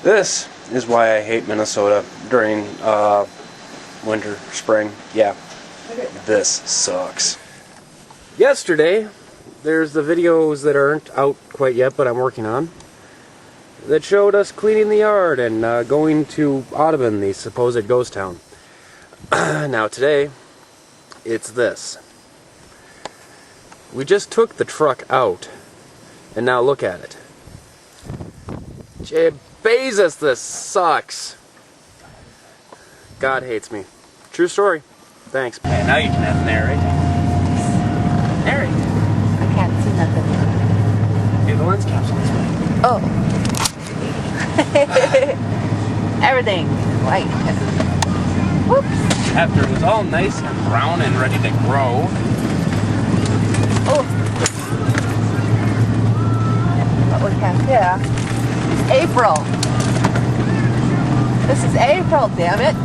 This is why I hate Minnesota during winter, spring. Yeah, this sucks. Yesterday, there's the videos that aren't out quite yet, but I'm working on, that showed us cleaning the yard and going to Audubon, the supposed ghost town. Now today, it's this. We just took the truck out, and now look at it. Jay Bezos, this sucks. God hates me. True story. Thanks. And now you can have narrate. Narrate. I can't see nothing. Hey, the lens cap's on this way. Oh. Everything white. Whoops. After it was all nice and brown and ready to grow. Oh. What we have here. April. This is April, damn it.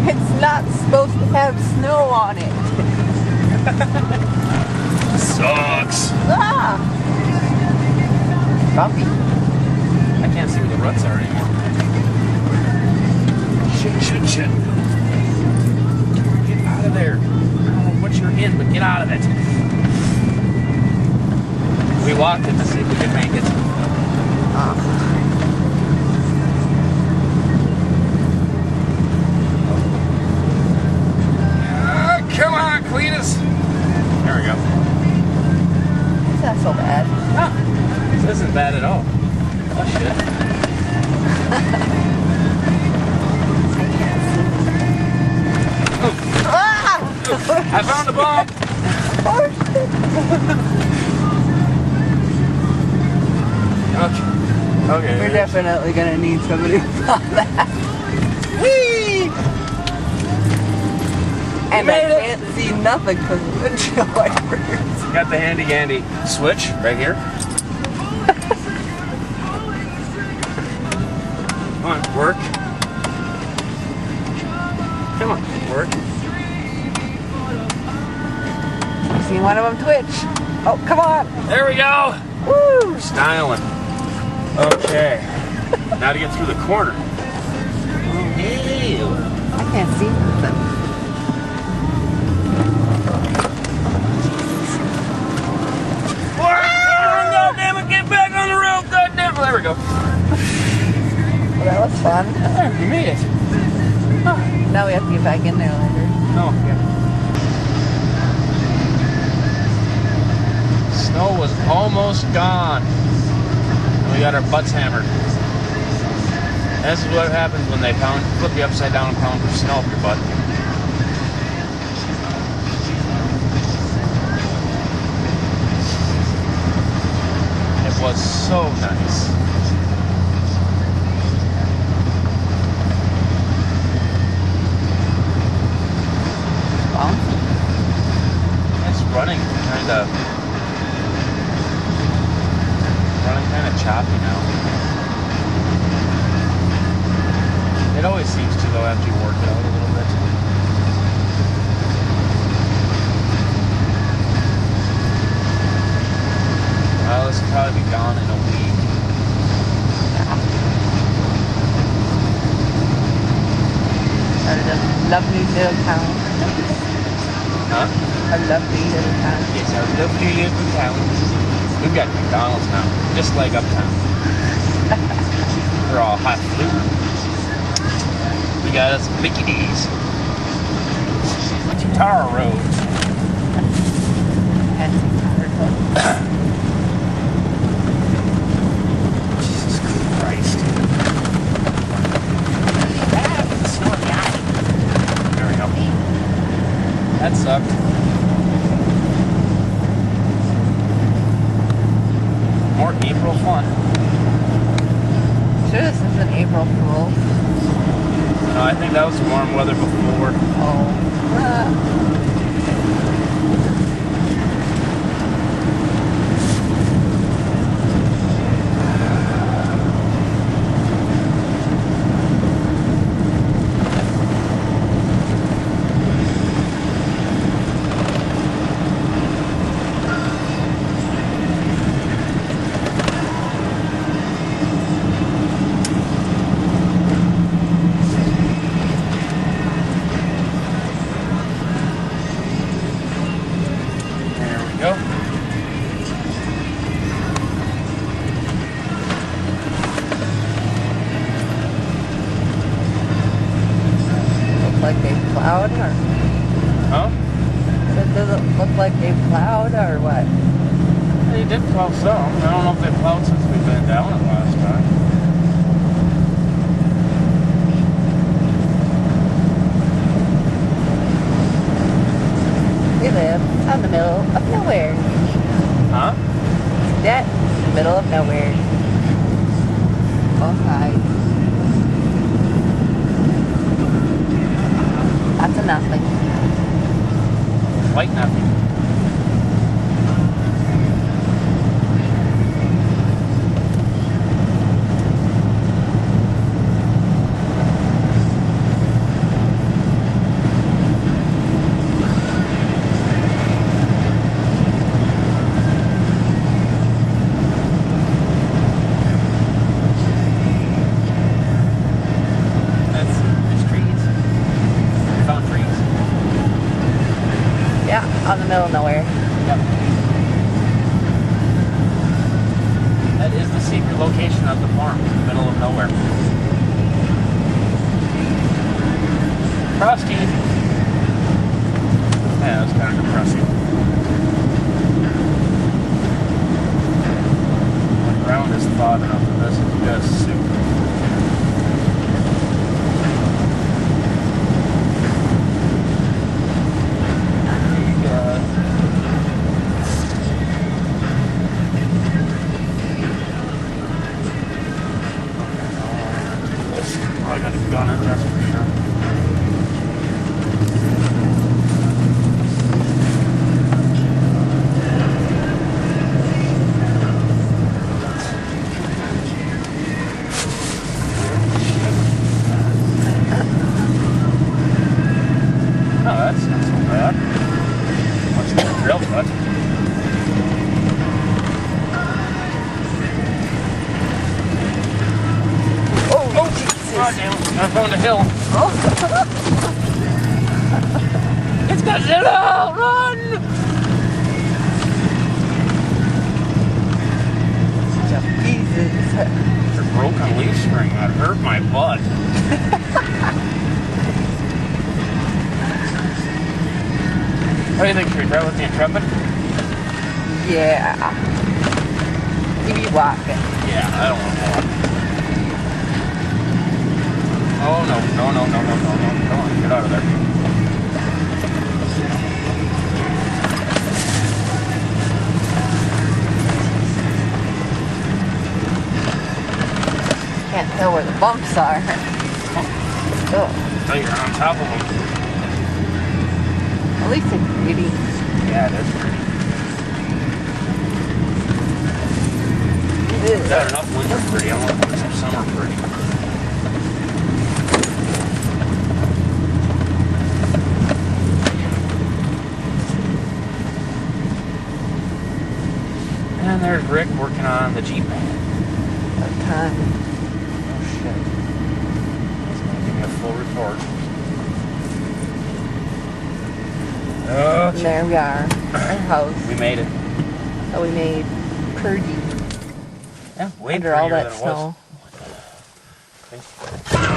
It's not supposed to have snow on it. Sucks. Ah! Bumpy. I can't see where the ruts are anymore. Shit. Get out of there. I don't know what you're in, but get out of it. We walked it to see if we could make it. Come on, Cletus. There we go. It's not so bad. Ah, this isn't bad at all. Oh shit. Ah! I found a bomb. Okay. We're definitely gonna need somebody on that. Whee! And I can't see nothing because of the windshield wipers. Got the handy dandy switch right here. Come on, work. Come on, work. I've seen one of them twitch. Oh, come on. There we go. Woo! Styling. Okay. Now to get through the corner. Oh, hey. I can't see nothing. God damn it, get back on the road. God damn it. There we go. Well, that was fun. There, we made it. Oh, now we have to get back in there later. Oh, yeah. Snow was almost gone. We got our butts hammered. And this is what happens when they flip you upside down and pound for snow up your butt. It was so nice. Well, It's running kind of choppy now. It always seems to though after you work it out a little bit. Well, this will probably be gone in a week. that is a lovely little town. Huh? A lovely little town. Yes, our lovely little town. We've got McDonald's now, just like uptown. They're all hot food. We got us Mickey D's. Tara Road. Jesus Christ. There we go. That sucked. More April fun. Sure, this is an April Fool. No, I think that was warm weather before. Oh. plowed or? Huh? It doesn't look like they plowed or what? They did plow some. I don't know if they plowed since we've been down it last time. We live out in the middle of nowhere. Huh? That middle of nowhere. All sides. Lots of nothing. Like nothing. Out in the middle of nowhere. Yep. That is the secret location of the farm, in the middle of nowhere. Frosty! Yeah, that was kind of depressing. The ground is thawed enough that this is just soup. I got a gun in, that's for sure. Oh, that's not so bad. Much more drill cut. Oh, Jesus. God damn it, I found a hill. It's Godzilla! Run! Jesus. Your broken leaf spring, that hurt my butt. What do you think? Should we try with the Intrepid? Yeah. You be walking. Yeah, I don't want to walk. Oh no, no. Come on, get out of there. Can't tell where the bumps are. Oh, you're on top of them. At least it's pretty. Yeah, it is pretty. Is that enough winter pretty? I want to put some summer pretty. And there's Rick working on the Jeep. What time? Oh shit. He's going to give me a full report. Oh, And there we are. Our house. we made it. So we made pretty Yeah, way under all prettier that than it was. snow. Okay.